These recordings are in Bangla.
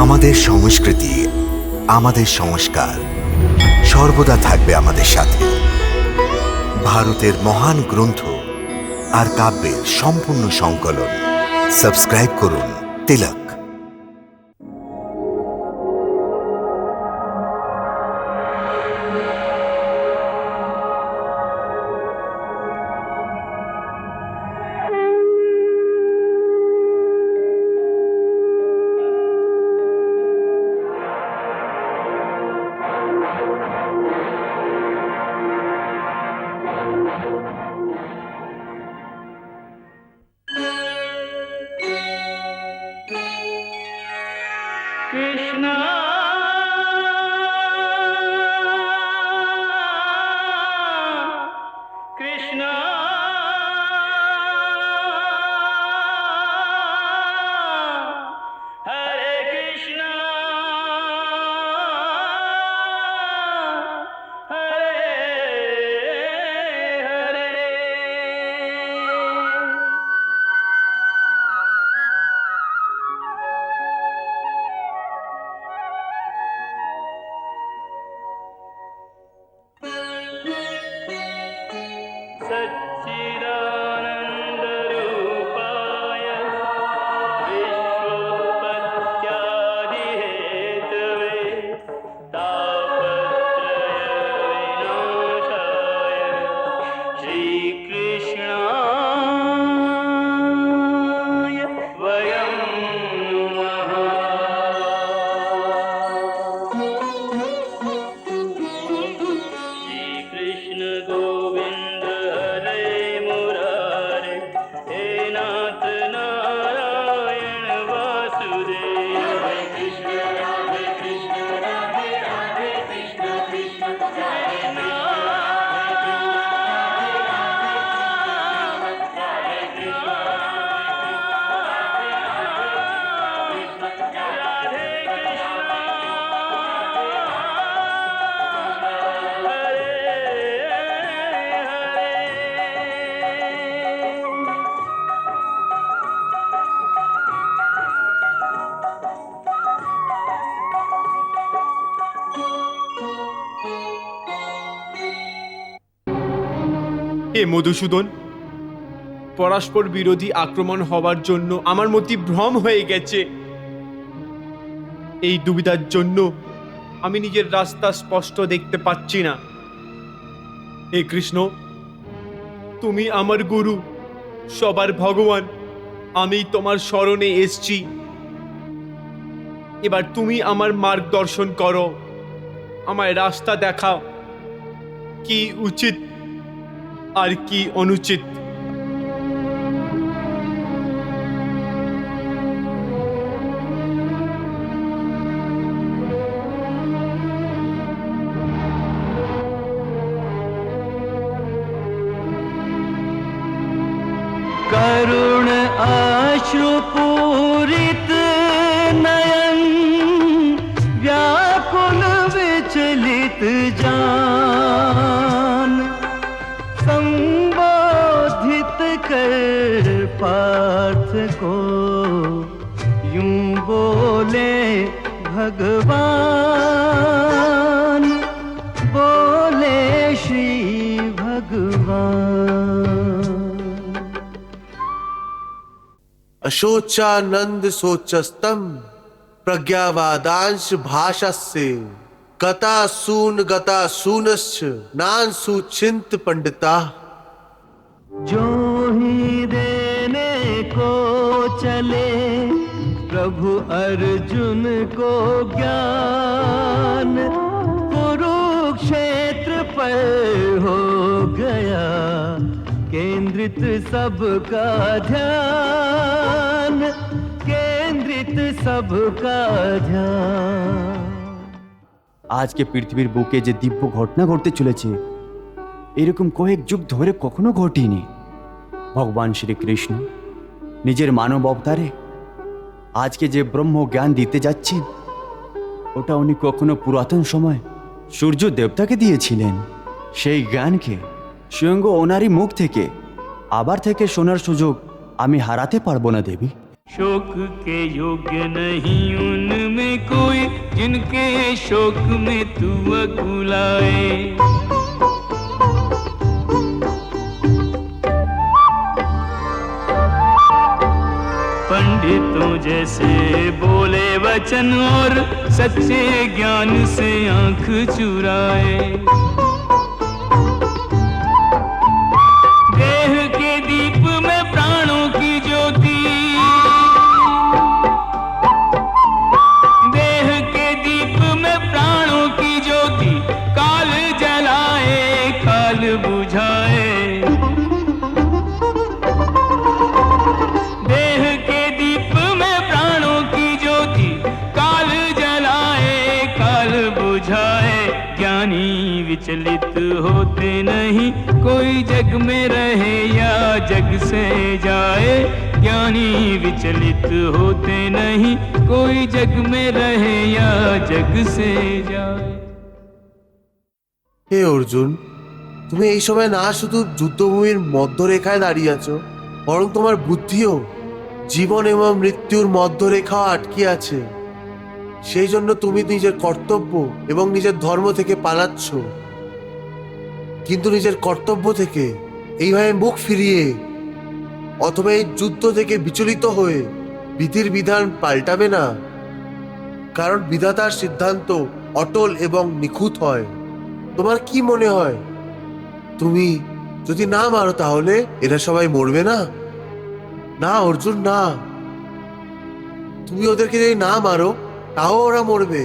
আমাদের সংস্কৃতি, আমাদের সংস্কার সর্বদা থাকবে আমাদের সাথে। ভারতের মহান গ্রন্থ আর কাব্যের সম্পূর্ণ সংকলন। সাবস্ক্রাইব করুন তিলক। Krishna Krishna Hare Krishna Hare Hare सच्चिदानन्दरूपाय विश्वोत्पत्त्यादिहेतवे तापत्रयविनाशाय श्रीकृष्णाय वयं नमः। श्रीकृष्ण गोविन्द हरे मुरारे हे नाथ नारायण वासुदेव। हरे कृष्ण राधे राधे कृष्ण कृष्ण हरे হে মধুসূদন, পরস্পর বিরোধী আক্রমণ হওয়ার জন্য আমার মতি ভ্রম হয়ে গেছে। এই দুবিধার জন্য আমি নিজের রাস্তা স্পষ্ট দেখতে পাচ্ছি না। হে কৃষ্ণ, তুমি আমার গুরু, সবার ভগবান। আমি তোমার শরণে এসছি। এবার তুমি আমার মার্গদর্শন করো, আমায় রাস্তা দেখাও, কি উচিত আর কি অনুচিত। करुण अश्रुपूरित नयन व्याकुल विचलित जान संबोधित कर पार्थ को यूं बोले भगवान, बोले श्री भगवान। अशोचानंद सोचस्तम प्रज्ञावादांश भाषस्य गता सूनश्च नांसु चिंत पंडिता। जो ही देने को चले प्रभु अर्जुन को ज्ञान, कुरुक्षेत्र पर हो गया केंद्रित सबका ध्यान, केंद्रित सबका ध्यान। আজকে পৃথিবীর বুকে যে দিব্য ঘটনা ঘটতে চলেছে, এরকম কয়েক যুগ ধরে কখনো ঘটেনি। ভগবান শ্রীকৃষ্ণ নিজের মানব অবতারে আজকে যে ব্রহ্ম জ্ঞান দিতে যাচ্ছেন, ওটা উনি কখনো পুরাতন সময় সূর্য দেবতাকে দিয়েছিলেন। সেই জ্ঞানকে স্বয়ং ওনারই মুখ থেকে আবার থেকে শোনার সুযোগ আমি হারাতে পারবো না দেবী। शोक के योग्य नहीं उनमें कोई, जिनके शोक में तू अकुलाए। पंडितों जैसे बोले वचन और सच्चे ज्ञान से आंख चुराए। देह के दीप में प्राणों की ज्योति, देह के दीप में प्राणों की ज्योति, काल जलाए काल बुझाए। देह के दीप में प्राणों की ज्योति, काल जलाए काल बुझाए। ज्ञानी विचलित होते नहीं, कोई जग में रहे या जग से जाए। ज्ञानी विचलित होते नहीं, कोई जग में रहे या जग से जाए। হে অর্জুন, তুমি এই সময় না শুধু যুদ্ধভূমির মধ্যরেখায় দাঁড়িয়ে আছো, বরং তোমার বুদ্ধিও জীবন এবং মৃত্যুর মধ্যরেখাও আটকে আছে। সেই জন্য তুমি নিজের কর্তব্য এবং নিজের ধর্ম থেকে পালাচ্ছ। কিন্তু নিজের কর্তব্য থেকে এইভাবে মুখ ফিরিয়ে অথবা এই যুদ্ধ থেকে বিচলিত হয়ে বিধির বিধান পাল্টাবে না, কারণ বিধাতার সিদ্ধান্ত অটল এবং নিখুঁত হয়। তোমার কি মনে হয়, তুমি যদি না মারো তাহলে এরা সবাই মরবে না? না অর্জুন, না। তুমি ওদেরকে যদি না মারো তাও ওরা মরবে,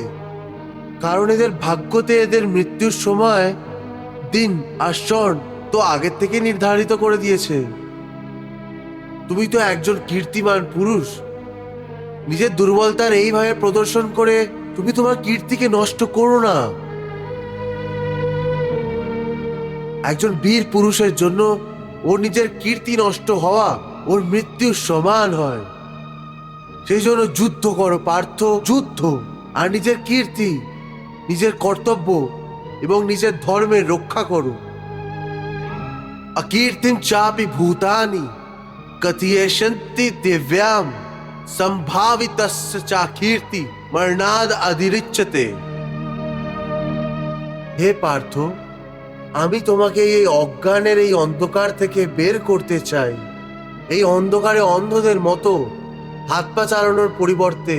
কারণ এদের ভাগ্যতে এদের মৃত্যুর সময় দিন আর ক্ষণ তো আগের থেকে নির্ধারিত করে দিয়েছে। তুমি তো একজন কীর্তিমান পুরুষ, নিজের দুর্বলতার এইভাবে প্রদর্শন করে তুমি তোমার কীর্তিকে নষ্ট করো না। একজন বীর পুরুষের জন্য ওর নিজের কীর্তি নষ্ট হওয়া ওর মৃত্যুর সমান হয়। সেই জন্য যুদ্ধ করো পার্থ, যুদ্ধ, আর নিজের কীর্তি, নিজের কর্তব্য এবং নিজের ধর্মের রক্ষা করো। অকীর্তিম চাপি ভূতানি কথিয়েশন্তি দিব্যাম সম্ভাবিতস্য চা কীর্তি মরণাদ অধিরিচ্যতে। হে পার্থ, আমি তোমাকে এই অজ্ঞানের এই অন্ধকার থেকে বের করতে চাই। এই অন্ধকারে অন্ধদের মতো হাত পা চালানোর পরিবর্তে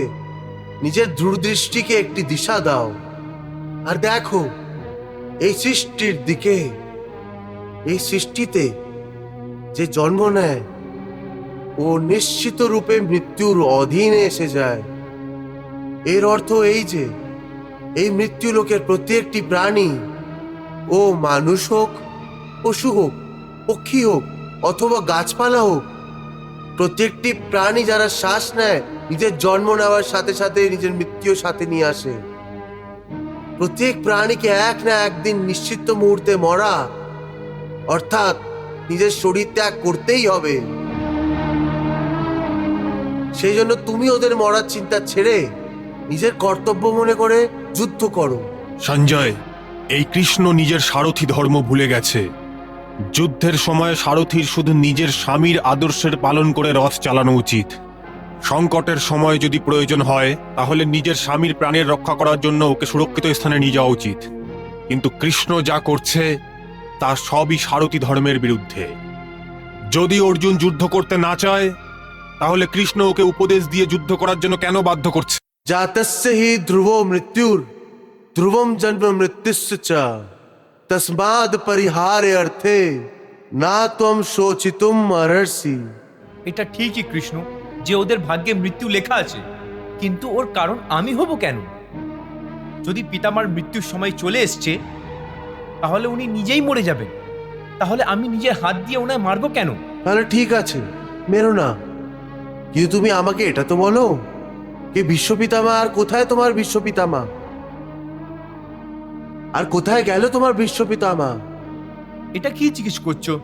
নিজের দূরদৃষ্টিকে একটি দিশা দাও আর দেখো এই সৃষ্টির দিকে। এই সৃষ্টিতে যে জন্ম নেয় ও নিশ্চিত রূপে মৃত্যুর অধীনে এসে যায়। এর অর্থ এই যে এই মৃত্যু লোকের প্রত্যেকটি প্রাণী, ও মানুষ হোক, পশু হোক, পক্ষী হোক অথবা গাছপালা হোক, প্রত্যেকটি প্রাণী যারা শ্বাস নেয় নিজের জন্ম নেওয়ার সাথে সাথে নিজের মৃত্যুর সাথে নিয়ে আসে। প্রত্যেক প্রাণীকে এক না একদিন নিশ্চিত মুহূর্তে মরা, অর্থাৎ নিজের শরীর ত্যাগ করতেই হবে। সেই জন্য তুমি ওদের মরার চিন্তা ছেড়ে নিজের কর্তব্য মনে করে যুদ্ধ করো। সঞ্জয়, এই কৃষ্ণ নিজের সারথি ধর্ম ভুলে গেছে। যুদ্ধের সময় সারথীর শুধু নিজের স্বামীর আদর্শের পালন করে রথ চালানো উচিত। সংকটের সময় যদি প্রয়োজন হয় তাহলে নিজের স্বামীর প্রাণের রক্ষা করার জন্য ওকে সুরক্ষিত স্থানে নিয়ে যাওয়া উচিত। কিন্তু কৃষ্ণ যা করছে তা সবই সারথি ধর্মের বিরুদ্ধে। যদি অর্জুন যুদ্ধ করতে না চায় তাহলে কৃষ্ণ ওকে উপদেশ দিয়ে যুদ্ধ করার জন্য কেন বাধ্য করছে? জাতস্য হি ধ্রুবো মৃত্যুর ধ্রুবম জন্ম মৃত্যুশ্চ চ তস্মাদ পরিহারে অর্থে না ত্বম শোচিতুম অর্হসি। এটা ঠিকই কৃষ্ণ যে ওদের ভাগ্যে মৃত্যু লেখা আছে, কিন্তু ওর কারণ আমি হব কেন? যদি পিতামার মৃত্যুর সময় চলে এসছে তাহলে উনি নিজেই মরে যাবেন, তাহলে আমি নিজের হাত দিয়ে ওনায় মারবো কেন? তাহলে ঠিক আছে, মেরো না। কিন্তু তুমি আমাকে এটা তো বলো, কে বিশ্বপিতামা আর কোথায় তোমার বিশ্বপিতামা? আর কোথায় গেল তোমার বিশ্বপিতামা? এটা কি জিজ্ঞেস করছো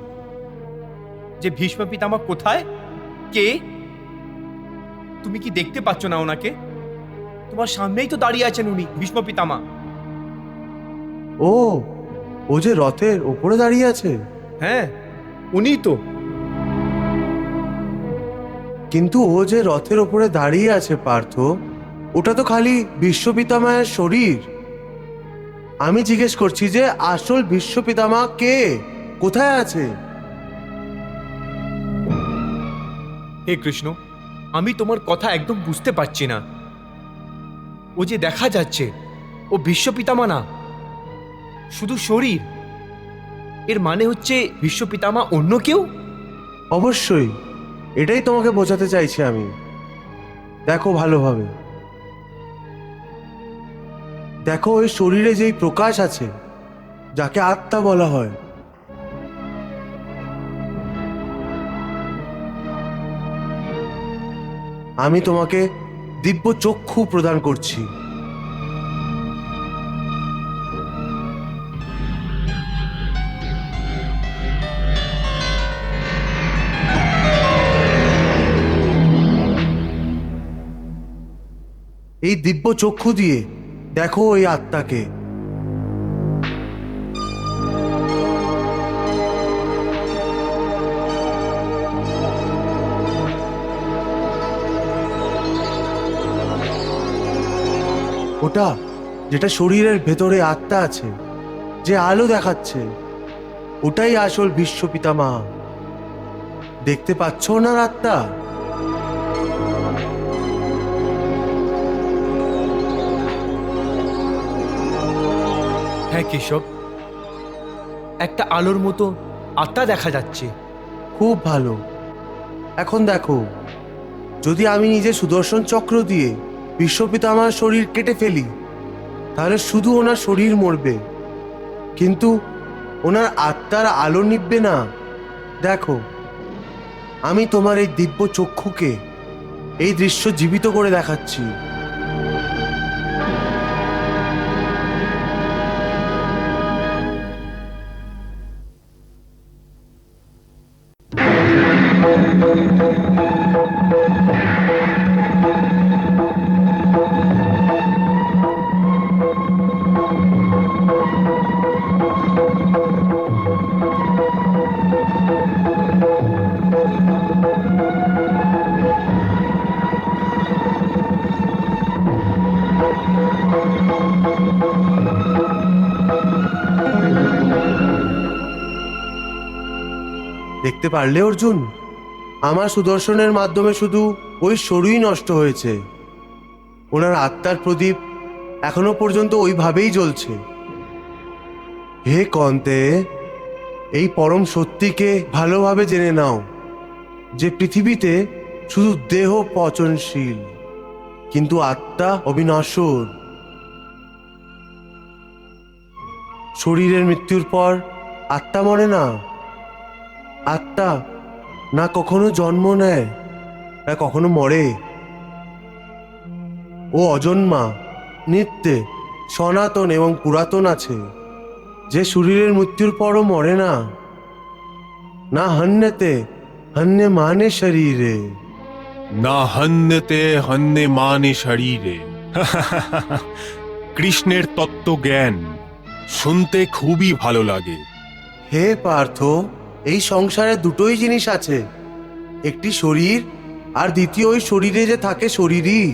যে ভীষ্ম পিতামহ কোথায়? কে? তুমি কি দেখতে পাচ্ছ না ওনাকে? তোমার সামনেই তো দাঁড়িয়ে আছেন উনি, ভীষ্ম পিতামহ। ও, ও যে রথের ওপরে দাঁড়িয়ে আছে। হ্যাঁ, উনিই তো। কিন্তু ও যে রথের ওপরে দাঁড়িয়ে আছে পার্থ, ওটা তো খালি বিশ্বপিতামায়ের শরীর। আমি জিজ্ঞেস করছি যে আসল বিশ্বপিতামা কে, কোথায় আছে? হে কৃষ্ণ, আমি তোমার কথা একদম বুঝতে পারছি না। ও যে দেখা যাচ্ছে, ও বিশ্বপিতামা না, শুধু শরীর। এর মানে হচ্ছে বিশ্বপিতামা অন্য কেউ? অবশ্যই, এটাই তোমাকে বোঝাতে চাইছি আমি। দেখো ভালোভাবে, দেখো ওই শরীরে যেই প্রকাশ আছে, যাকে আত্মা বলা হয়, আমি তোমাকে দিব্য চক্ষু প্রদান করছি। এই দিব্য চক্ষু দিয়ে দেখো ওই আত্মাকে। ওটা যেটা শরীরের ভেতরে আত্মা আছে, যে আলো দেখাচ্ছে, ওটাই আসল বিশ্বপিতামা। দেখতে পাচ্ছ ওনার আত্মা? হ্যাঁ কেশব, একটা আলোর মতো আত্মা দেখা যাচ্ছে। খুব ভালো। এখন দেখো, যদি আমি নিজে সুদর্শন চক্র দিয়ে বিশ্বপিতামার শরীর কেটে ফেলি, তাহলে শুধু ওনার শরীর মরবে, কিন্তু ওনার আত্মার আলো নিভবে না। দেখো, আমি তোমার এই দিব্য চক্ষুকে এই দৃশ্য জীবিত করে দেখাচ্ছি। দেখতে পারলে অর্জুন, আমার সুদর্শনের মাধ্যমে শুধু ওই শরীরই নষ্ট হয়েছে, ওনার আত্মার প্রদীপ এখনো পর্যন্ত ওইভাবেই জ্বলছে। হে কন্তে, এই পরম সত্যিকে ভালোভাবে জেনে নাও যে পৃথিবীতে শুধু দেহ পচনশীল, কিন্তু আত্মা অবিনশ্বর। শরীরের মৃত্যুর পর আত্মা মরে না। আত্মা না কখনো জন্ম নেয়, না কখনো মরে। ও অজন্মা, নিত্যে, সনাতন এবং পুরাতন আছে, যে শরীরের মৃত্যুর পরও মরে না। না হন্যতে হন্যে মানে শরীরে। না হন্যতে হন্যে মানে শরীরে। কৃষ্ণের তত্ত্ব জ্ঞান শুনতে খুবই ভালো লাগে। হে পার্থ, এই সংসারে দুটোই জিনিস আছে, একটি শরীর, আর দ্বিতীয় ওই শরীরে যে থাকে শরীরই।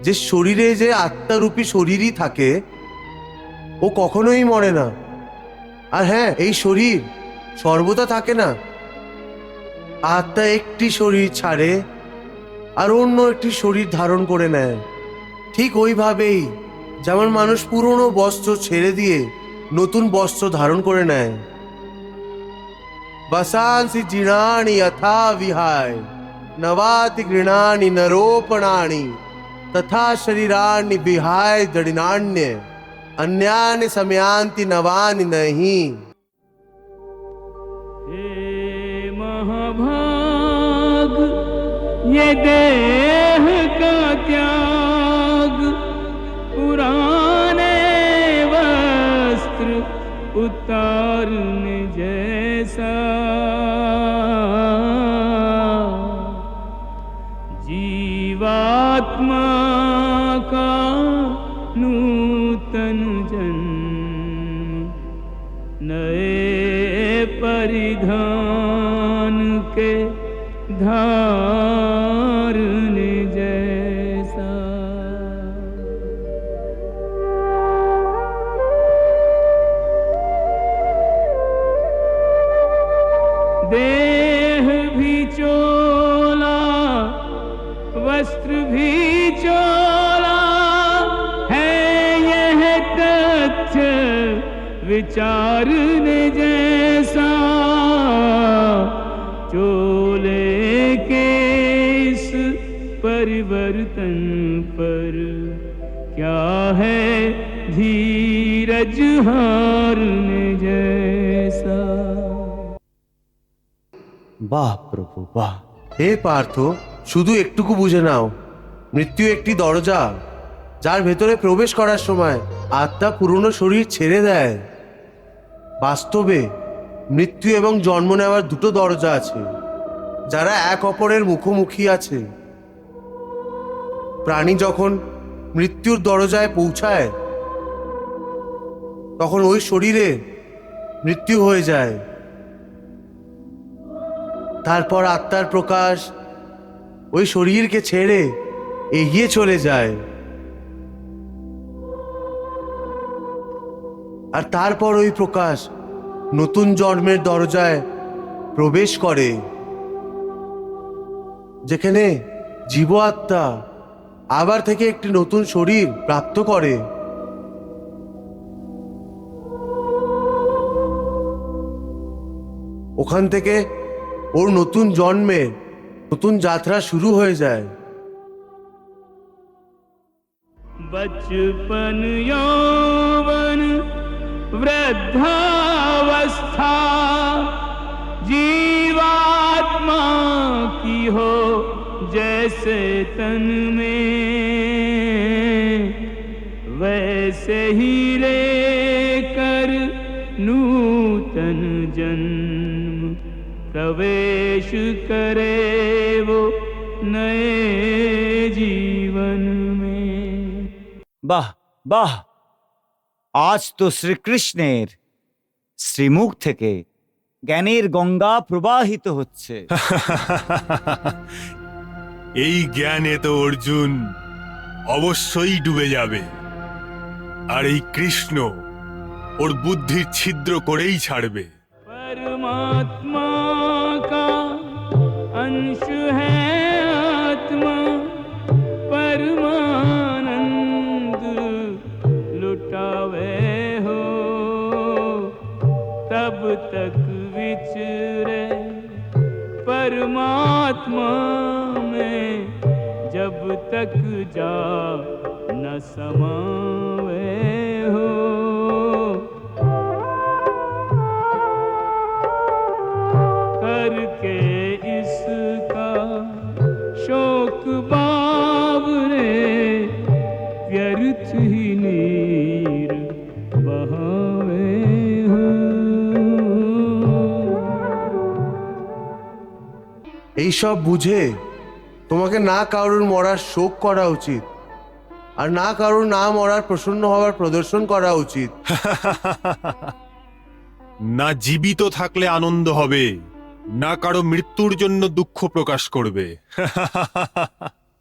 যে শরীরে যে আত্মারূপী শরীরই থাকে, ও কখনোই মরে না। আর হ্যাঁ, এই শরীর সর্বদা থাকে না। আত্মা একটি শরীর ছাড়ে আর অন্য একটি শরীর ধারণ করে নেয়। ঠিক ওইভাবেই যেমন মানুষ পুরনো বস্ত্র ছেড়ে দিয়ে নতুন বস্ত্র ধারণ করে নেয়। বসাংসি জীর্ণানি যথা বিহায় নবাতি গৃণানি নরোপণানি তথা শরীরানি বিহায় দৃঢ়ান্য अन्यानि समयांति नवानि नहीं। हे महाभाग, ये देह का त्याग, पुराने वस्त्र उतारने जैसा, जीवात्मा का नूतन जन्म, नए परिधान के धारने जैसा। देह भी चोला, वस्त्र भी चोला है, यह तथ्य विचारने जैसा। चोले के इस परिवर्तन पर क्या है धीरज हारने जैसा। বাহ প্রভু বাহ। হে পার্থ, শুধু একটুকু বুঝে নাও, মৃত্যু একটি দরজা, যার ভেতরে প্রবেশ করার সময় আত্মা পুরনো শরীর ছেড়ে দেয়। বাস্তবে মৃত্যু এবং জন্ম নেওয়ার দুটো দরজা আছে, যারা এক অপরের মুখোমুখি আছে। প্রাণী যখন মৃত্যুর দরজায় পৌঁছায়, তখন ওই শরীরে মৃত্যু হয়ে যায়। তারপর আত্মার প্রকাশ ওই শরীরকে ছেড়ে এগিয়ে চলে যায়, আর তারপর ওই প্রকাশ নতুন জন্মের দরজায় প্রবেশ করে, যেখানে জীব আত্মা আবার থেকে একটি নতুন শরীর প্রাপ্ত করে। ওখান থেকে ওর নতুন জন্মের নতুন যাত্রা শুরু হয়ে যায়। बचपन यौवन वृद्धावस्था जीवात्मा की हो जैसे तन में, वैसे ही लेकर नूतन जन्म प्रवेश करे वो नए जीवन में। বাহ বাহ। আজ তো শ্রীকৃষ্ণের শ্রীমুখ থেকে জ্ঞানের গঙ্গা প্রবাহিত হচ্ছে। এই জ্ঞানে তো অর্জুন অবশ্যই ডুবে যাবে, আর এই কৃষ্ণ ওর বুদ্ধির ছিদ্র করেই ছাড়বে। परमात्मा का अंश है आत्मा, परमानंद लुटावे हो तब तक विचरे परमात्मा में, जब तक जा न समावे हो। करके इसका शोक बावरे व्यर्थ ही नीर बहावे हो। এইসব বুঝে তোমাকে না কারোর মরার শোক করা উচিত, আর না কারোর না মরার প্রসন্ন হওয়ার প্রদর্শন করা উচিত। না জীবিত থাকলে আনন্দ হবে, না কারো মৃত্যুর জন্য দুঃখ প্রকাশ করবে।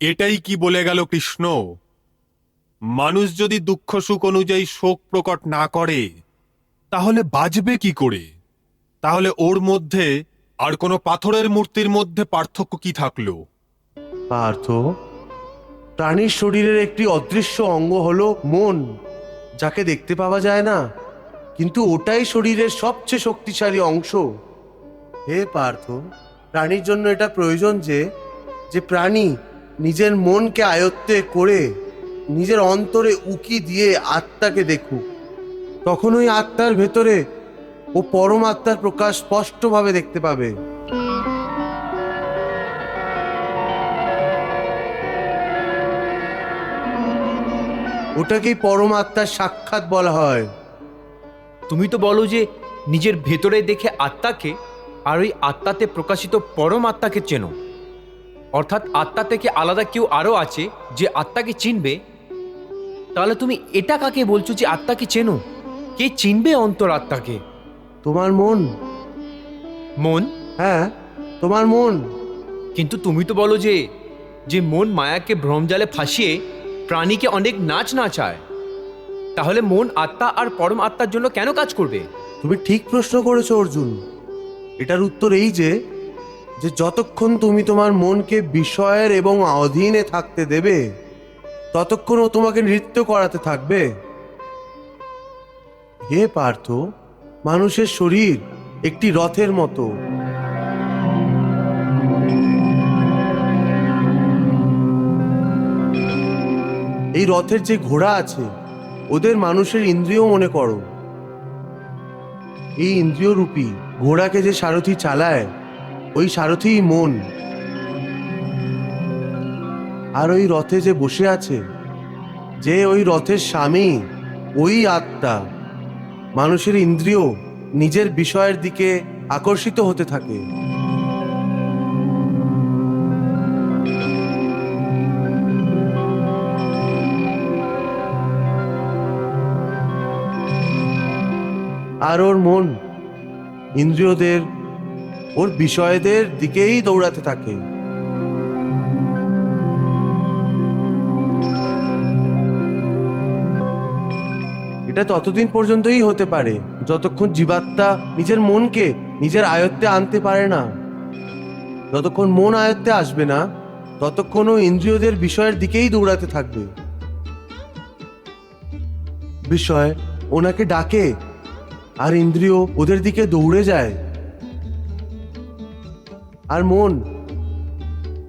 এটাই কি বলে গেল কৃষ্ণ? মানুষ যদি দুঃখ সুখ অনুযায়ী শোক প্রকট না করে, তাহলে বাঁচবে কি করে? তাহলে ওর মধ্যে আর কোনো পাথরের মূর্তির মধ্যে পার্থক্য কি থাকলো? পার্থ, প্রাণীর শরীরের একটি অদৃশ্য অঙ্গ হলো মন, যাকে দেখতে পাওয়া যায় না, কিন্তু ওটাই শরীরের সবচেয়ে শক্তিশালী অংশ। হে পার্থ, প্রাণীর জন্য এটা প্রয়োজন যে প্রাণী নিজের মনকে আয়ত্তে করে নিজের অন্তরে উকি দিয়ে আত্মাকে দেখুক। তখন ওই আত্মার ভেতরে ও পরমাত্মার প্রকাশ স্পষ্টভাবে দেখতে পাবে। ওটাকেই পরমাত্মার সাক্ষাৎ বলা হয়। তুমি তো বলো যে নিজের ভেতরে দেখে আত্মাকে আর ওই আত্মাতে প্রকাশিত পরমাত্মাকে চেনো, অর্থাৎ আত্মা থেকে আলাদা কেউ আরো আছে যে আত্মাকে চিনবে। তাহলে তুমি এটা কাকে বলছো যে আত্মাকে চেনো? কে চিনবে অন্তর আত্মাকে? তোমার মন। মন? হ্যাঁ, তোমার মন। কিন্তু তুমি তো বলো যে যে মন মায়াকে ভ্রমজালে ফাঁসিয়ে প্রাণীকে অনেক নাচ নাচায়, তাহলে মন আত্মা আর পরম আত্মার জন্য কেন কাজ করবে? তুমি ঠিক প্রশ্ন করেছো অর্জুন। এটার উত্তর এই যে যে যতক্ষণ তুমি তোমার মনকে বিষয়ের এবং অধীনে থাকতে দেবে, ততক্ষণ ও তোমাকে নৃত্য করাতে থাকবে। হে পার্থ, মানুষের শরীর একটি রথের মতো। এই রথের যে ঘোড়া আছে, ওদের মানুষের ইন্দ্রিয় মনে করো। এই ইন্দ্রিয় রূপী ঘোড়াকে যে সারথি চালায়, ওই সারথিই মন। আর ওই রথে যে বসে আছে, যে ওই রথের স্বামী, ওই আত্মা। মানুষের ইন্দ্রিয় নিজের বিষয়ের দিকে আকর্ষিত হতে থাকে। আর ওর মন ইন্দ্রিয়দের, ওর বিষয়দের দিকেই দৌড়াতে থাকে। এটা ততদিন পর্যন্তই হতে পারে যতক্ষণ জীবাত্মা নিজের মনকে নিজের আয়ত্তে আনতে পারে না। যতক্ষণ মন আয়ত্তে আসবে না, ততক্ষণ ও ইন্দ্রিয়দের বিষয়ের দিকেই দৌড়াতে থাকবে। বিষয় ওনাকে ডাকে আর ইন্দ্রিয় ওদের দিকে দৌড়ে যায়। আর মন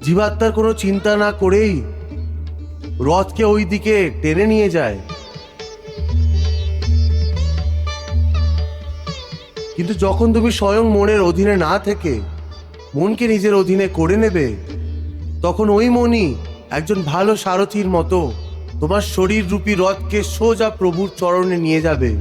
জীবাত্মার কোনো চিন্তা না করেই রথকে ওই দিকে টেনে নিয়ে যায়। কিন্তু যখন তুমি স্বয়ং মনের অধীনে না থেকে মনকে নিজের অধীনে করে নেবে, তখন ওই মনই একজন ভালো সারথীর মতো তোমার শরীর রূপী রথকে সোজা প্রভুর চরণে নিয়ে যাবে।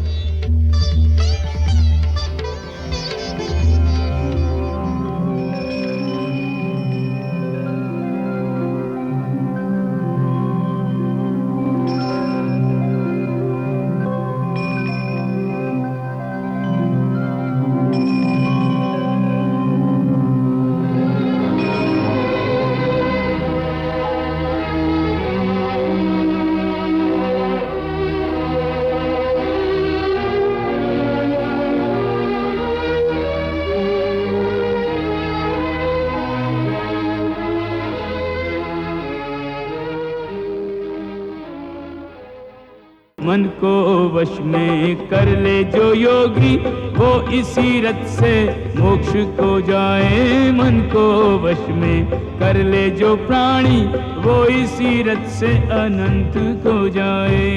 मन को वश में कर ले जो योगी, वो इसी रथ से मोक्ष को जाए। मन को वश में कर ले जो प्राणी, वो इसी रथ से अनंत को जाए।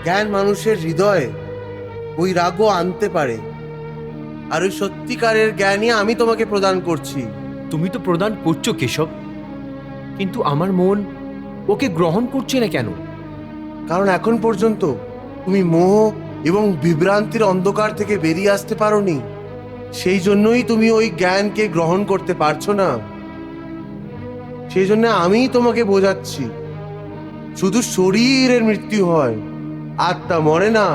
জ্ঞান মানুষের হৃদয়ে ওই রাগও আনতে পারে। আর ওই সত্যিকারের জ্ঞানই আমি তোমাকে প্রদান করছি। তুমি তো প্রদান করছো কেশব, কিন্তু আমার মন ওকে গ্রহণ করছে না কেন? কারণ এখন পর্যন্ত তুমি মোহ এবং বিভ্রান্তির অন্ধকার থেকে বেরিয়ে আসতে পারোনি। সেই জন্যই তুমি ওই জ্ঞানকে গ্রহণ করতে পারছো না। সেই জন্য আমিই তোমাকে বোঝাচ্ছি, শুধু শরীরের মৃত্যু হয়, আত্মা মরে না।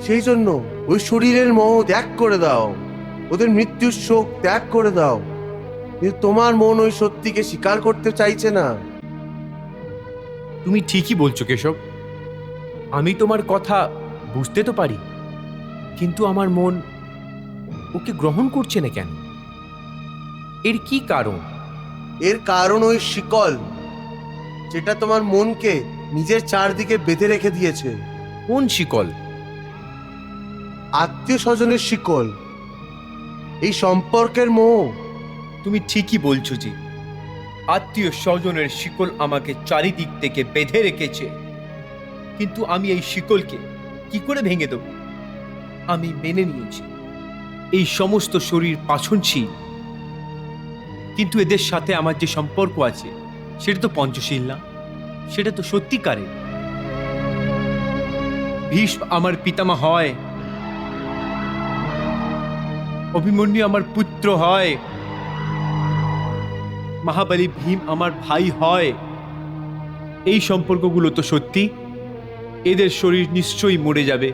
সেই জন্য ওই শরীরের মোহ ত্যাগ করে দাও, ওদের মৃত্যুর শোক ত্যাগ করে দাও। কিন্তু তোমার মন ওই সত্যিকে স্বীকার করতে চাইছে না। তুমি ঠিকই বলছো কেশব, আমি তোমার কথা বুঝতে তো পারি, কিন্তু আমার মন ওকে গ্রহণ করছে না কেন? এর কি কারণ? এর কারণ ওই শিকল, যেটা তোমার মনকে নিজের চারদিকে বেঁধে রেখে দিয়েছে। কোন শিকল? আত্মীয় স্বজনের শিকল, এই সম্পর্কের মোহ। তুমি ঠিকই বলছো জি, আত্মীয় স্বজনের শিকল আমাকে চারিদিক থেকে বেঁধে রেখেছে। কিন্তু আমি এই শিকলকে কি করে ভেঙে দেব? আমি মেনে নিয়েছি এই সমস্ত শরীর পাছনছি, কিন্তু এদের সাথে আমার যে সম্পর্ক আছে সেটা তো পঞ্চশীল না, সেটা তো সত্যিকারের। ভীষ্ম আমার পিতামহ হয়, অভিমন্যু আমার পুত্র হয়, মহাবলী ভীম আমার ভাই হয়। এই সম্পর্কগুলো তো সত্যি, এদের শরীর নিশ্চয়ই মরে যাবে,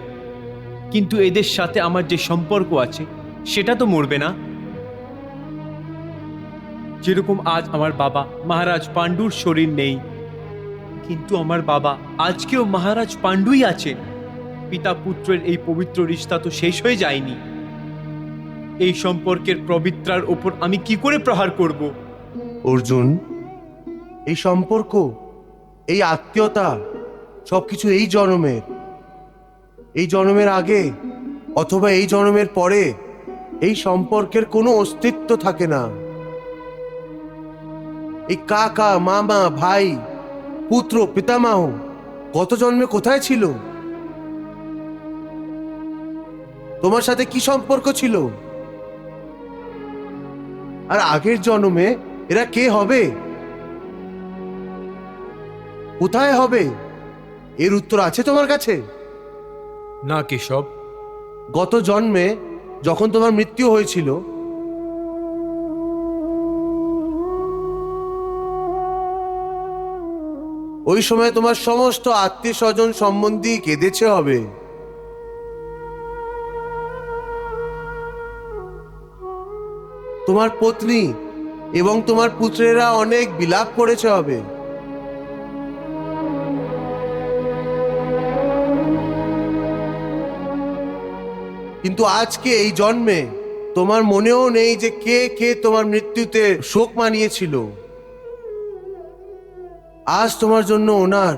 কিন্তু এদের সাথে আমার যে সম্পর্ক আছে সেটা তো মরবে না। যেরকম আজ আমার বাবা মহারাজ পাণ্ডুর শরীর নেই, কিন্তু আমার বাবা আজকেও মহারাজ পাণ্ডুই আছে। পিতা পুত্রের এই পবিত্র রিশতা তো শেষ হয়ে যায়নি। এই সম্পর্কের পবিত্রার ওপর আমি কি করে প্রহার করব? অর্জুন, এই সম্পর্ক, এই আত্মীয়তা সবকিছু এই জন্মের আগে অথবা এই জন্মের পরে এই সম্পর্কের কোনো অস্তিত্ব থাকে না। এই কাকা, মামা, ভাই, পুত্র, পিতামহ গত জন্মে কোথায় ছিল? তোমার সাথে কি সম্পর্ক ছিল? আর আগের জন্মে এরা কে হবে, কোথায় হবে? এর উত্তর আছে তোমার কাছে? না কেশব, গত জন্মে যখন তোমার মৃত্যু হয়েছিল, ওই সময় তোমার সমস্ত আত্মীয় স্বজন সম্বন্ধী কেঁদেছে হবে। তোমার পত্নী এবং তোমার পুত্রেরা অনেক বিলাপ করেছে হবে। কিন্তু আজকে এই জন্মে তোমার মনেও নেই যে কে কে তোমার মৃত্যুতে শোক মানিয়েছিল। আজ তোমার জন্য ওনার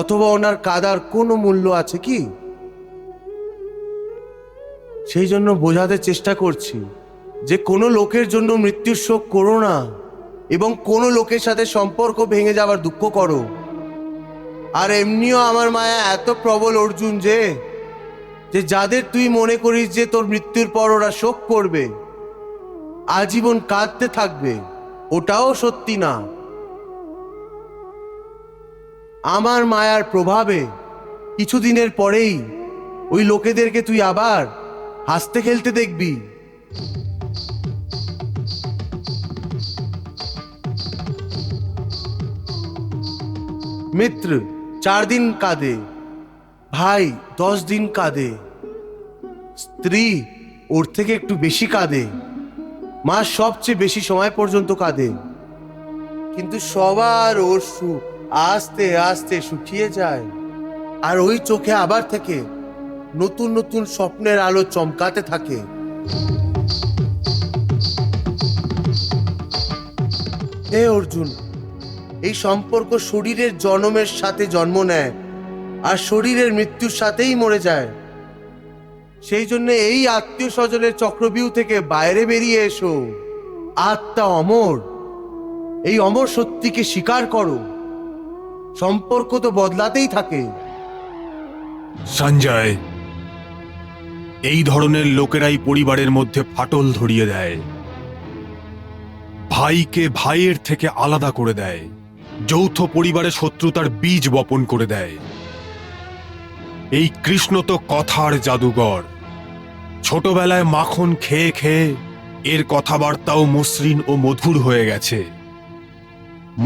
অথবা ওনার কাদার কোনো মূল্য আছে কি? সেই জন্য বোঝাতে চেষ্টা করছি যে কোনো লোকের জন্য মৃত্যুর শোক করো না, এবং কোনো লোকের সাথে সম্পর্ক ভেঙে যাওয়ার দুঃখ করো। আর এমনিও আমার মায়া এত প্রবল অর্জুন যে যাদের তুই মনে করিস যে তোর মৃত্যুর পর ওরা শোক করবে, আজীবন কাঁদতে থাকবে, ওটাও সত্যি না। আমার মায়ার প্রভাবে কিছুদিনের পরেই ওই লোকেদেরকে তুই আবার হাসতে খেলতে দেখবি। মিত্র 4 দিন কাঁদে, ভাই 10 দিন কাঁদে, স্ত্রী ওর থেকে একটু বেশি কাঁদে, মা সবচেয়ে বেশি সময় পর্যন্ত কাঁদে। কিন্তু সবার অশ্রু আস্তে আস্তে শুকিয়ে যায়, আর ওই চোখে আবার থেকে নতুন নতুন স্বপ্নের আলো চমকাতে থাকে। হে অর্জুন, এই সম্পর্ক শরীরের জন্মের সাথে জন্ম নেয় আর শরীরের মৃত্যুর সাথেই মরে যায়। সেই জন্য এই আত্মীয় স্বজনের চক্রবিউ থেকে বাইরে বেরিয়ে এসো। আত্মা অমর, এই অমর সত্যিকে স্বীকার করো। সম্পর্ক তো বদলাতেই থাকে। সঞ্জয়, এই ধরনের লোকেরাই পরিবারের মধ্যে ফাটল ধরিয়ে দেয়, ভাইকে ভাইয়ের থেকে আলাদা করে দেয়, যৌথ পরিবারে শত্রুতার বীজ বপন করে দেয়। এই কৃষ্ণ তো কথার জাদুঘর। ছোটবেলায় মাখন খেয়ে খেয়ে এর কথাবার্তাও মসৃণ ও মধুর হয়ে গেছে।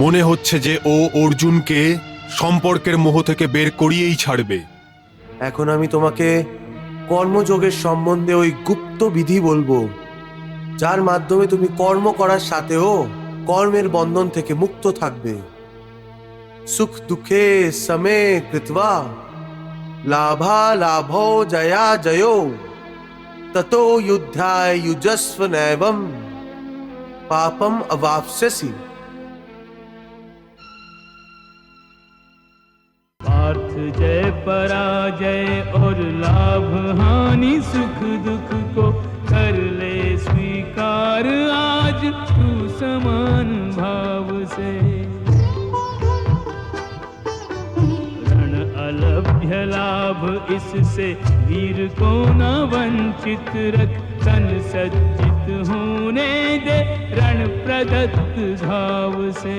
মনে হচ্ছে যে ও অর্জুনকে সম্পর্কের মোহ থেকে বের করিয়েই ছাড়বে। এখন আমি তোমাকে কর্মযোগের সম্বন্ধে ওই গুপ্ত বিধি বলবো, যার মাধ্যমে তুমি কর্ম করার সাথেও কর্মের বন্ধন থেকে মুক্ত থাকবে। সুখ দুঃখে সমে কৃত্বা লাভা লাভো জয়া জয়ো ততো যুদ্ধায় যুজস্ব নৈবম পাপম অবাপ্স্যসি। पार्थ जय पराजय और लाभ हानि सुख दुख को कर ले स्वीकार आज तू समान भाव से। रण अलभ्य लाभ इससे वीर को न वंचित रख, तन सज्जित होने दे रण प्रदत्त घाव से।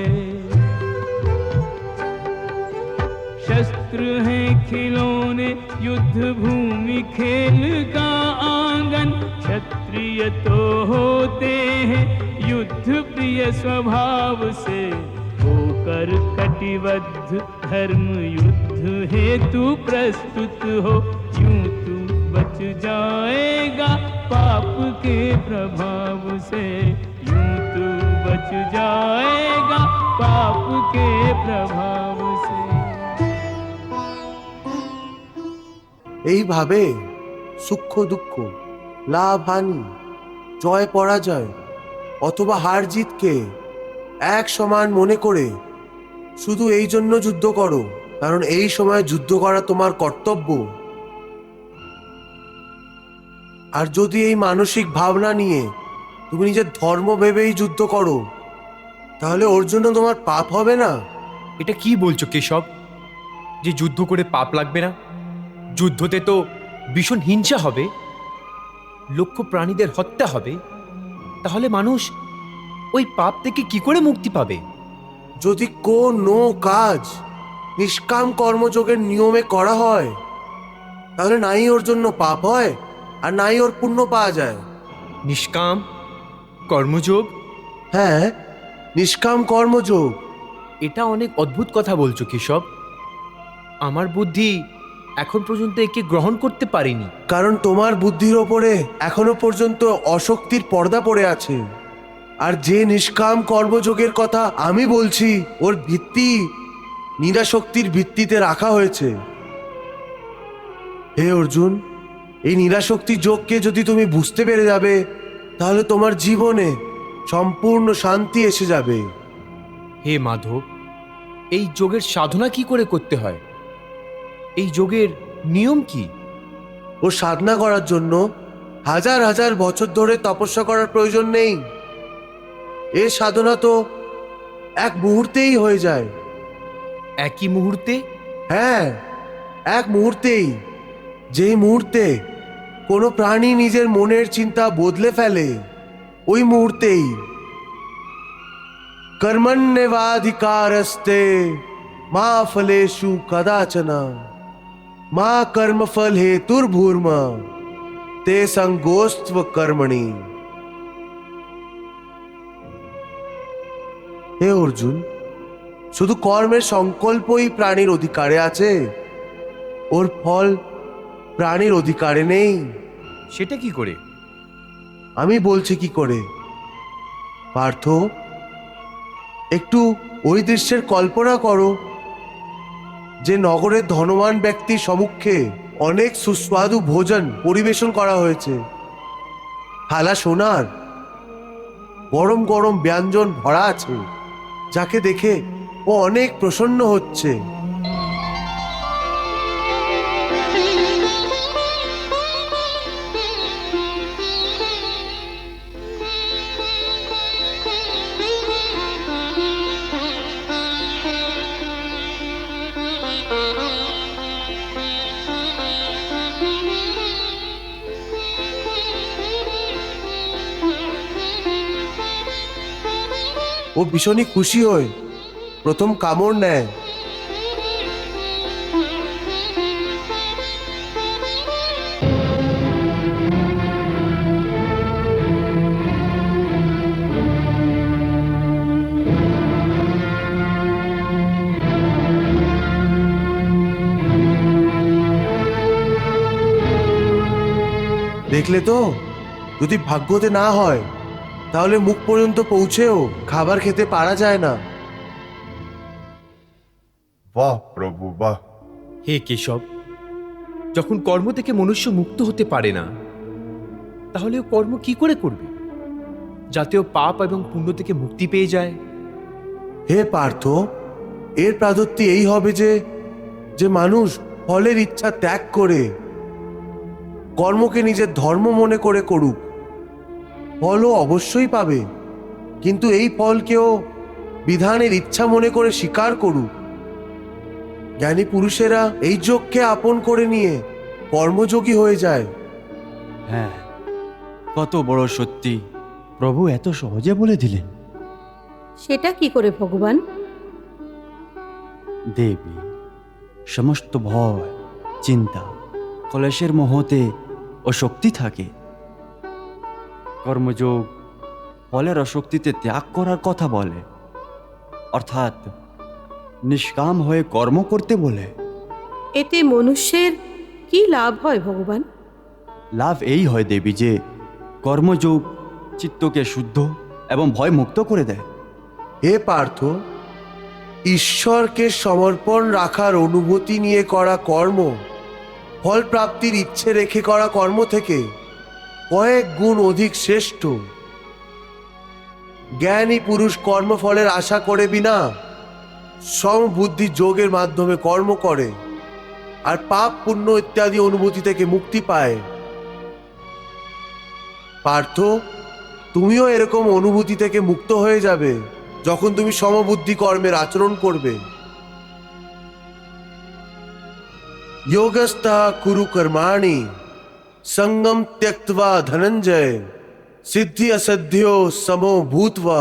शस्त्र हैं खिलौने युद्ध भूमि खेल का आंगन, क्षत्रिय तो होते हैं युद्ध प्रिय स्वभाव से। होकर कटिबद्ध धर्म युद्ध हेतु प्रस्तुत हो, यूं तू बच जाएगा पाप के प्रभाव से, यूं तू बच जाएगा पाप के प्रभाव से। এইভাবে সূক্ষ্ম দুঃখ, লাভ হানি, জয় পরাজয় অথবা হার জিতকে এক সমান মনে করে শুধু এই জন্য যুদ্ধ করো কারণ এই সময় যুদ্ধ করা তোমার কর্তব্য। আর যদি এই মানসিক ভাবনা নিয়ে তুমি নিজের ধর্ম ভেবেই যুদ্ধ করো তাহলে ওর জন্য তোমার পাপ হবে না? এটা কি বলছো কেশব, যে যুদ্ধ করে পাপ লাগবে না? যুদ্ধতে তো ভীষণ হিংসা হবে, লক্ষ প্রাণীদের হত্যা হবে, তাহলে মানুষ ওই পাপ থেকে কি করে মুক্তি পাবে? যদি কোনো কাজ নিষ্কাম কর্মযোগের নিয়মে করা হয় তাহলে নাই ওর জন্য পাপ হয় আর নাই ওর পুণ্য পাওয়া যায়। নিষ্কাম কর্মযোগ? হ্যাঁ, নিষ্কাম কর্মযোগ। এটা অনেক অদ্ভুত কথা বলছো কেশব। আমার বুদ্ধি এখন পর্যন্ত একে গ্রহণ করতে পারিনি। কারণ তোমার বুদ্ধির ওপরে এখনো পর্যন্ত অশক্তির পর্দা পড়ে আছে। আর যে নিষ্কাম কর্মযোগের কথা আমি বলছি ওর ভিত্তি নিরাশক্তির ভিত্তিতে রাখা হয়েছে। হে অর্জুন, এই নিরাশক্তি যোগকে যদি তুমি বুঝতে পেরে যাবে তাহলে তোমার জীবনে সম্পূর্ণ শান্তি এসে যাবে। হে মাধব, এই যোগের সাধনা কি করে করতে হয়? এই যোগের নিয়ম কি? ও সাধনা করার জন্য হাজার হাজার বছর ধরে তপস্যা করার প্রয়োজন নেই। এর সাধনা তো এক মুহূর্তেই হয়ে যায়। একই মুহূর্তে? হ্যাঁ, এক মুহূর্তেই। যেই মুহূর্তে কোনো প্রাণী নিজের মনের চিন্তা বদলে ফেলে ওই মুহূর্তেই। কর্মণ্যেবাধিকারস্তে মা ফলেষু কদাচনা মা কর্মফল হেতুর্ভূর্মা তে সঙ্গোস্ত্ব কর্মণি। হে অর্জুন, শুধু কর্মের সংকল্পই প্রাণীর অধিকারে আছে, ওর ফল প্রাণীর অধিকারে নেই। সেটা কি করে? আমি বলছি কি করে। পার্থ, একটু ওই দৃশ্যের কল্পনা করো যে নগরের ধনবান ব্যক্তির সম্মুখে অনেক সুস্বাদু ভোজন পরিবেশন করা হয়েছে। থালা সোনার, গরম গরম ব্যঞ্জন ভরা আছে, যাকে দেখে ও অনেক প্রসন্ন হচ্ছে। ও ভীষণই খুশি হয়ে প্রথম কামড় নেয়। দেখলে তো, যদি ভাগ্যতে না হয় তাহলে মুখ পর্যন্ত পৌঁছেও খাবার খেতে পারা যায় না। বাহ প্রভু বাহ। হে কেশব, যখন কর্ম থেকে মনুষ্য মুক্ত হতে পারে না তাহলে ও কর্ম কি করে করবে যাতে ও পাপ এবং পুণ্য থেকে মুক্তি পেয়ে যায়? হে পার্থ, এর প্রাদত্তি এই হবে যে মানুষ ফলের ইচ্ছা ত্যাগ করে কর্মকে নিজের ধর্ম মনে করে করুক। ফলও অবশ্যই পাবে, কিন্তু এই ফলকেও বিধানের ইচ্ছা মনে করে স্বীকার করুক। জ্ঞানী পুরুষেরা এই যোগকে আপন করে নিয়ে কর্মযোগী হয়ে যায়। হ্যাঁ, কত বড় সত্যি প্রভু এত সহজে বলে দিলেন। সেটা কি করে ভগবান? দেবী, সমস্ত ভয়, চিন্তা, কলেশের মোহতে অশক্তি থাকে। কর্মযোগ ফলের অশক্তিতে ত্যাগ করার কথা বলে, অর্থাৎ নিষ্কাম হয়ে কর্ম করতে বলে। এতে মনুষ্যের কি লাভ হয় ভগবান? লাভ এই হয় দেবী যে কর্মযোগ চিত্তকে শুদ্ধ এবং ভয় মুক্ত করে দেয়। হে পার্থ, ঈশ্বরকে সমর্পণ রাখার অনুভূতি নিয়ে করা কর্ম ফল প্রাপ্তির ইচ্ছে রেখে করা কর্ম থেকে কয়েক গুণ অধিক শ্রেষ্ঠ। জ্ঞানী পুরুষ কর্মফলের আশা করে বিনা সমবুদ্ধি যোগের মাধ্যমে কর্ম করে আর পাপ পুণ্য ইত্যাদি অনুভূতি থেকে মুক্তি পায়। পার্থ, তুমিও এরকম অনুভূতি থেকে মুক্ত হয়ে যাবে যখন তুমি সমবুদ্ধি কর্মের আচরণ করবে। যোগস্থা কুরু কর্মাণি সঙ্গম ত্যক্তবা ধনঞ্জয় সিদ্ধি অসধ্য সমো ভূত্বা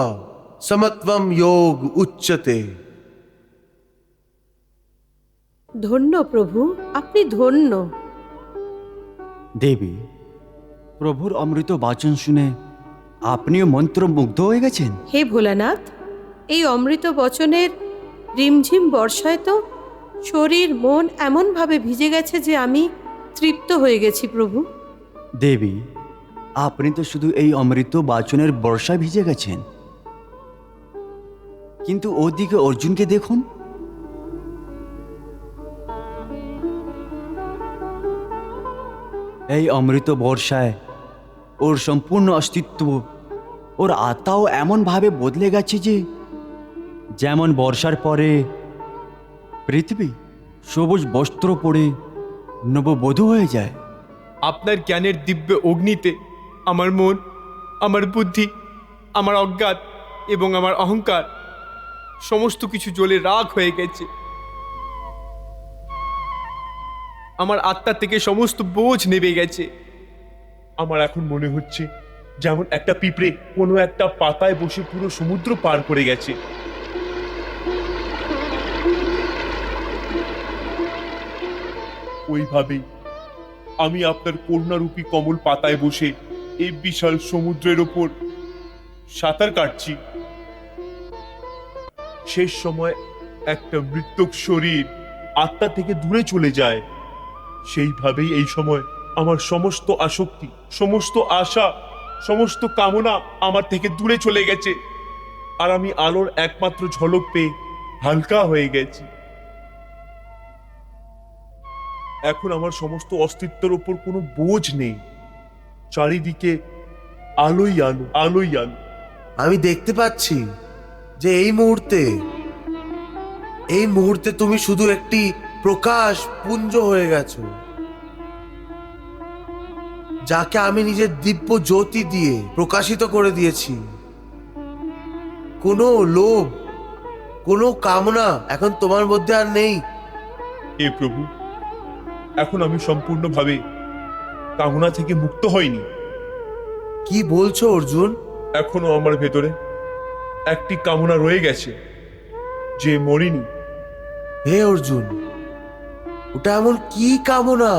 সমত্বম যোগ উচ্যতে। ধন্য প্রভু, আপনি ধন্য। দেবী, প্রভুর অমৃত বাচন শুনে আপনিও মন্ত্রমুগ্ধ হয়ে গেছেন। হে ভোলানাথ, এই অমৃত বচনের রিমঝিম বর্ষায় তো শরীর মন এমনভাবে ভিজে গেছে যে আমি তৃপ্ত হয়ে গেছি প্রভু। দেবী, আপনি তো শুধু এই অমৃত বাচনের বর্ষায় ভিজে গেছেন, কিন্তু ওদিকে অর্জুনকে দেখুন। এই অমৃত বর্ষায় ওর সম্পূর্ণ অস্তিত্ব, ওর আত্মাও এমনভাবে বদলে গেছে যে যেমন বর্ষার পরে পৃথিবী সবুজ বস্ত্র পরে নববধূ হয়ে যায়। আপনার জ্ঞানের দিব্য অগ্নিতে আমার মন, আমার বুদ্ধি, আমার অজ্ঞাত এবং আমার অহংকার সমস্ত কিছু জ্বলে রাগ হয়ে গেছে। আমার আত্মা থেকে সমস্ত বোঝ নেমে গেছে। আমার এখন মনে হচ্ছে যেমন একটা পিঁপড়ে কোনো একটা পাতায় বসে পুরো সমুদ্র পার করে গেছে। ওইভাবেই আমি আপনার করুণারূপী কমল পাতায় বসে এই বিশাল সমুদ্রের ওপর সাঁতার কাটছি। শেষ সময় একটা মৃত্যুক শরীর আত্মা থেকে দূরে চলে যায়। সেইভাবেই এই সময় আমার সমস্ত আসক্তি, সমস্ত আশা, সমস্ত কামনা আমার থেকে দূরে চলে গেছে, আর আমি আলোর একমাত্র ঝলক পেয়ে হালকা হয়ে গেছি। এখন আমার সমস্ত অস্তিত্বের উপর কোনো বোঝ নেই। চারিদিকে আলোই আলো, আলোই আলো। আমি দেখতে পাচ্ছি যে এই মুহূর্তে তুমি শুধু একটি প্রকাশ পুঞ্জ হয়ে গেছো, যাকে আমি নিজের দিব্য জ্যোতি দিয়ে প্রকাশিত করে দিয়েছি। কোনো লোভ, কোনো কামনা এখন তোমার মধ্যে আর নেই। হে প্রভু, এখন আমি সম্পূর্ণভাবে কামনা থেকে মুক্ত হইনি। কি বলছো অর্জুন? এখনো আমার ভেতরে একটি কামনা রয়ে গেছে, যে মরিনি। হে অর্জুন, ওটা এমন কি কামনা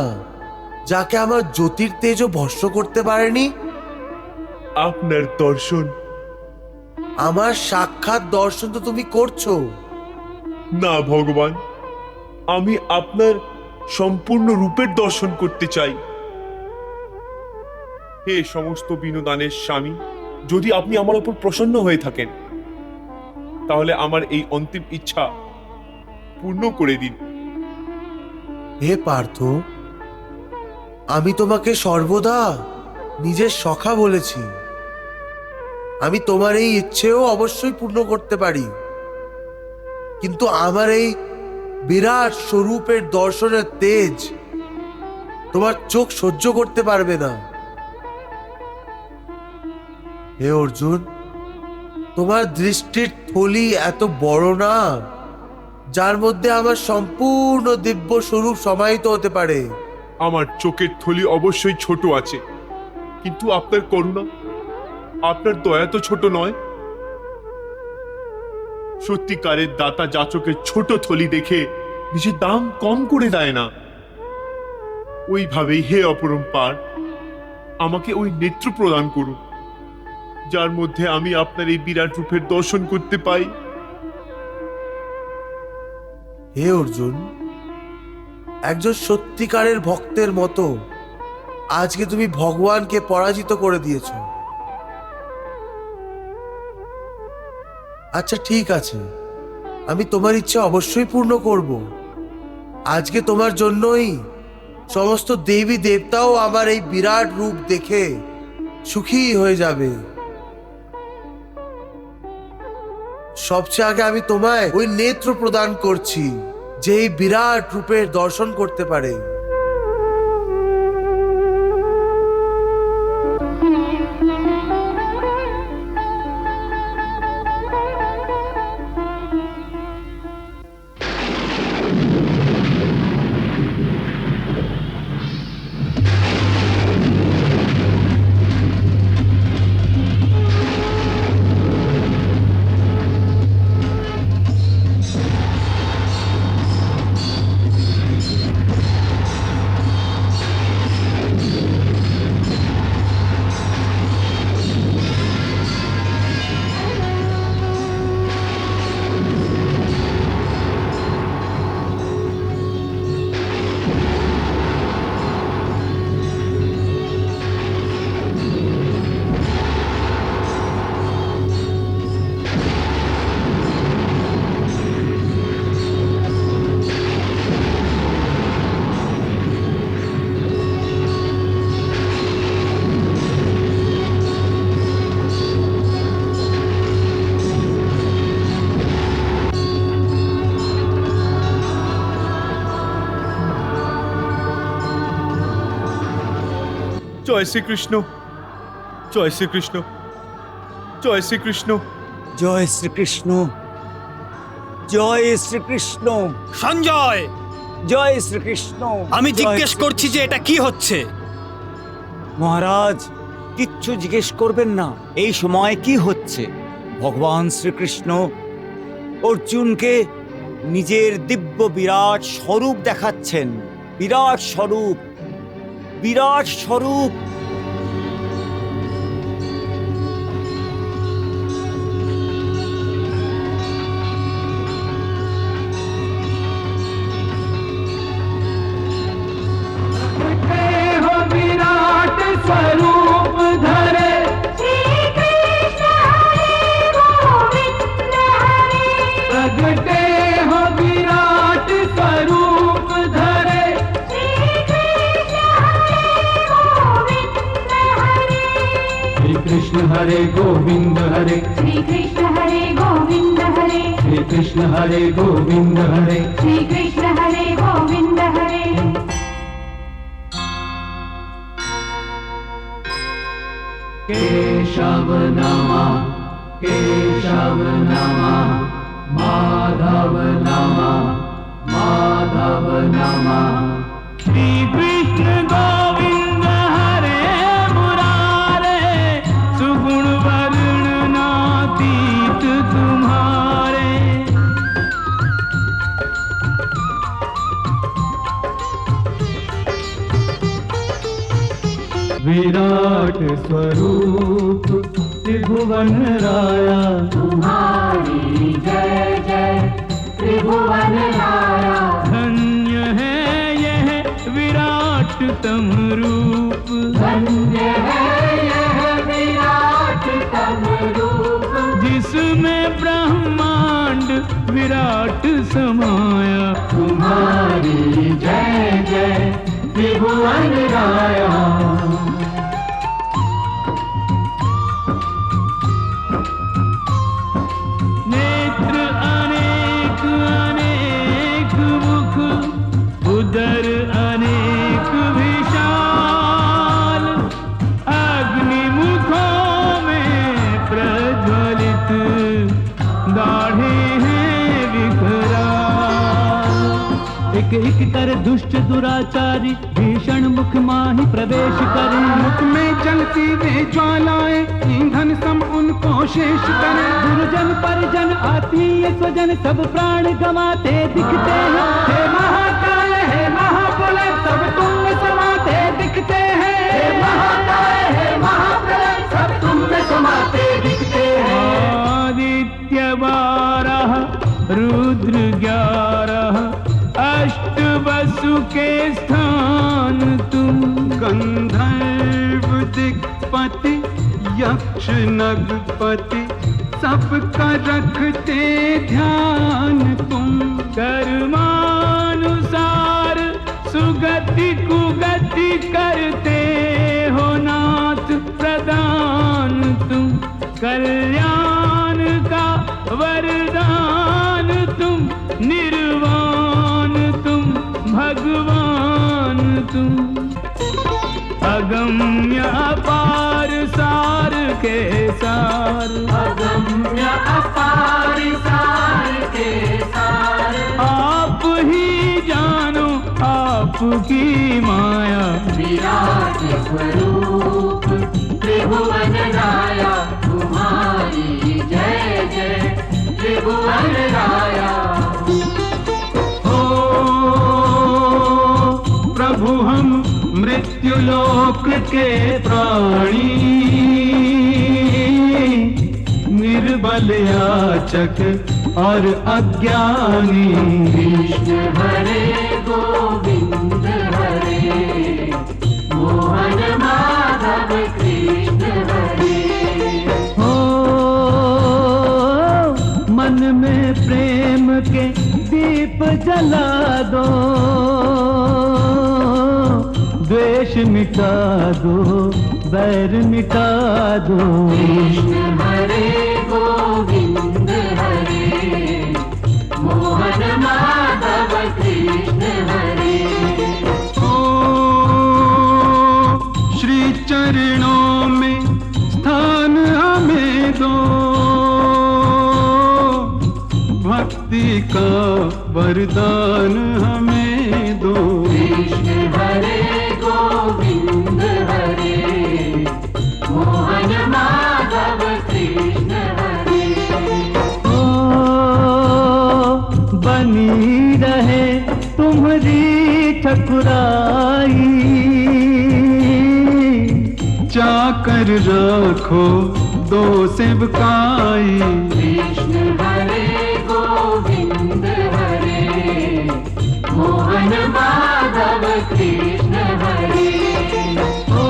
যাকে আমার জ্যোতির তেজও ভস্ম করতে পারেনি? আপনার দর্শন। আমার সাক্ষাৎ দর্শন তো তুমি করছো। না ভগবান, আমি আপনার সম্পূর্ণ রূপের দর্শন করতে চাই। হে সমস্ত বিনোদানের স্বামী, যদি আপনি আমার উপর প্রসন্ন হয়ে থাকেন তাহলে আমার এই অন্তিম ইচ্ছা পূর্ণ করে দিন। হে পার্থ, আমি তোমাকে সর্বদা নিজের সখা বলেছি। আমি তোমার এই ইচ্ছেও অবশ্যই পূর্ণ করতে পারি, কিন্তু আমার এই বিরাট স্বরূপের দর্শনের তেজ তোমার চোখ সহ্য করতে পারবে না। হে অর্জুন, তোমার দৃষ্টির থলি এত বড় না যার মধ্যে আমার সম্পূর্ণ দিব্য স্বরূপ সমাহিত হতে পারে। আমার চোখের থলি অবশ্যই ছোট আছে, কিন্তু আপনার করুণা, আপনার দয়া তো ছোট নয়। সত্যিকারের দাতা যাচকের ছোট থলি দেখে নিজের দাম কম করে দেয় না। ওইভাবেই হে অপরম্পার, আমাকে ওই নেত্র প্রদান করুন যার মধ্যে আমি আপনার এই বিরাট রূপের দর্শন করতে পাই। হে অর্জুন, একজন সত্যিকারের ভক্তের মতো আজকে তুমি ভগবানকে পরাজিত করে দিয়েছ। আচ্ছা ঠিক আছে, আমি তোমার ইচ্ছা অবশ্যই পূর্ণ করব। আজকে তোমার জন্যই সমস্ত দেবী দেবতাও আমার এই বিরাট রূপ দেখে সুখী হয়ে যাবে। সবচেয়ে আগে আমি তোমায় ওই নেত্র প্রদান করছি যে এই বিরাট রূপের দর্শন করতে পারে। জয় শ্রীকৃষ্ণ, জয় শ্রীকৃষ্ণ, জয় শ্রীকৃষ্ণ। জয় শ্রীকৃষ্ণ, জয় শ্রীকৃষ্ণ, সঞ্জয়, জয় শ্রীকৃষ্ণ। আমি জিজ্ঞেস করছি যে এটা কি হচ্ছে? মহারাজ, কিচ্ছু জিজ্ঞেস করবেন না। এই সময় কি হচ্ছে? ভগবান শ্রীকৃষ্ণ অর্জুনকে নিজের দিব্য বিরাট স্বরূপ দেখাচ্ছেন। বিরাট স্বরূপ, বিরাট স্বরূপ। विराट स्वरूप धरे प्रगटे हो विराट स्वरूप धरे श्री कृष्ण हरे गोविंद हरे श्री कृष्ण हरे गोविंद हरे श्री कृष्ण हरे गोविंद हरे श्री कृष्ण हरे गोविंद हरे केशव नमः केशव नमः माधव नमः माधव नमः श्री कृष्ण गोविंद हरे मुरारे सुगुण वर्णनातीत तुम्हारे विराट स्वरूप त्रिभुवन राया तुम्हारी जय जय त्रिभुवन राया। धन्य है यह विराट तम रूप धन्य है यह विराट तम रूप जिसमें ब्रह्मांड विराट समाया तुम्हारी जय जय त्रिभुवन राया। नेत्र अनेक अनेक मुख उदर अनेक विशाल अग्नि मुखों में प्रज्वलित दाढ़े हैं विकराल एक एक कर दुष्ट दुराचारी भीषण मुख माही प्रवेश करे मुख में जलती वे ज्वालाएं ईंधन सम उनको शेष करे गुरुजन परिजन आत्मीय स्वजन सब प्राण गंवाते दिखते हैं हे महाकाल हे महाप्रलय सब तुम में समाते दिखते हैं हे महाकाल हे महाप्रलय सब तुम में समाते दिखते हैं आदित्य 12 रुद्र 11 अष्ट वसु के स्थान तुम गंधर्व दिक्पति यक्ष नगपति सबका रखते ध्यान तुम। कर्मानुसार सुगति कुगति करते हो नाथ प्रदान तुम। कल्याण का वरदान तुम, निर्वाण तुम, भगवान तुम। अगम्य अपार सार के सार, अगम्य अपार सार के सार, आप ही जानो आपकी माया। विराट स्वरूप त्रिभुवन राया, तुम्हारी जय जय त्रिभुवन राया। हो प्रभु हम मृत्युलोक के प्राणी, निर्बल याचक और अज्ञानी। कृष्ण हरे गोविंद हरे, मोहन माधव कृष्ण हरे। हो मन में प्रेम के दीप जला दो, द्वेष मिटा दो, बैर मिटा दो। कृष्ण हरे गोविंद हरे, मोहन माधव कृष्ण हरे। ओ श्री चरणों में स्थान हमें दो, भक्ति का वरदान हमें दो। कृष्ण हरे गोविंद हरे, मोहन माधव कृष्ण हरे। ओ बनी रहे तुम्हारी ठकुराई, चाकर रखो दो सेवकाई। कृष्ण हरे गोविंद हरे, मोहन माधव कृष्ण हरे। ओ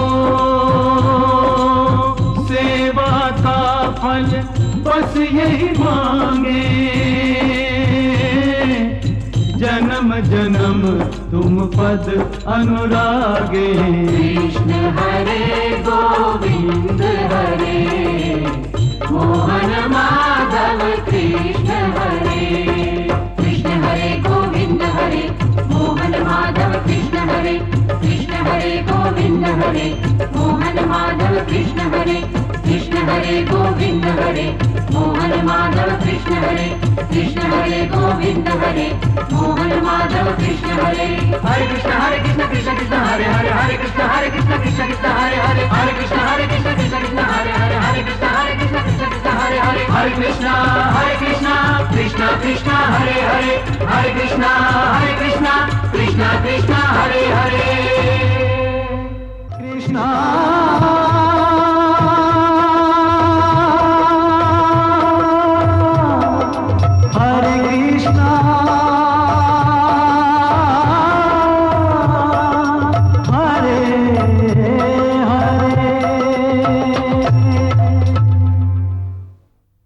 सेवा का फल बस यही मांगे, जन्म जन्म तुम पद अनुरागे। कृष्ण हरे गोविंद हरे, मोहन माधव कृष्ण हरे। कृष्ण हरे गोविंद हरे, मोहन माधव कृष्ण हरे। कृष्ण हरे गोविंद हरे, मोहन माधव कृष्ण हरे। कृष्ण हरे गोविंद हरे, मोहन माधव कृष्ण हरे। कृष्ण हरे गोविंद हरे, मोहन माधव कृष्ण हरे। हरे कृष्ण कृष्ण कृष्ण हरे हरे, हरे कृष्ण कृष्ण कृष्ण हरे हरे, हरे कृष्ण कृष्ण कृष्ण हरे हरे, हरे कृष्ण कृष्ण कृष्ण हरे हरे, हरे कृष्ण कृष्ण कृष्ण हरे हरे, हरे कृष्ण कृष्ण कृष्ण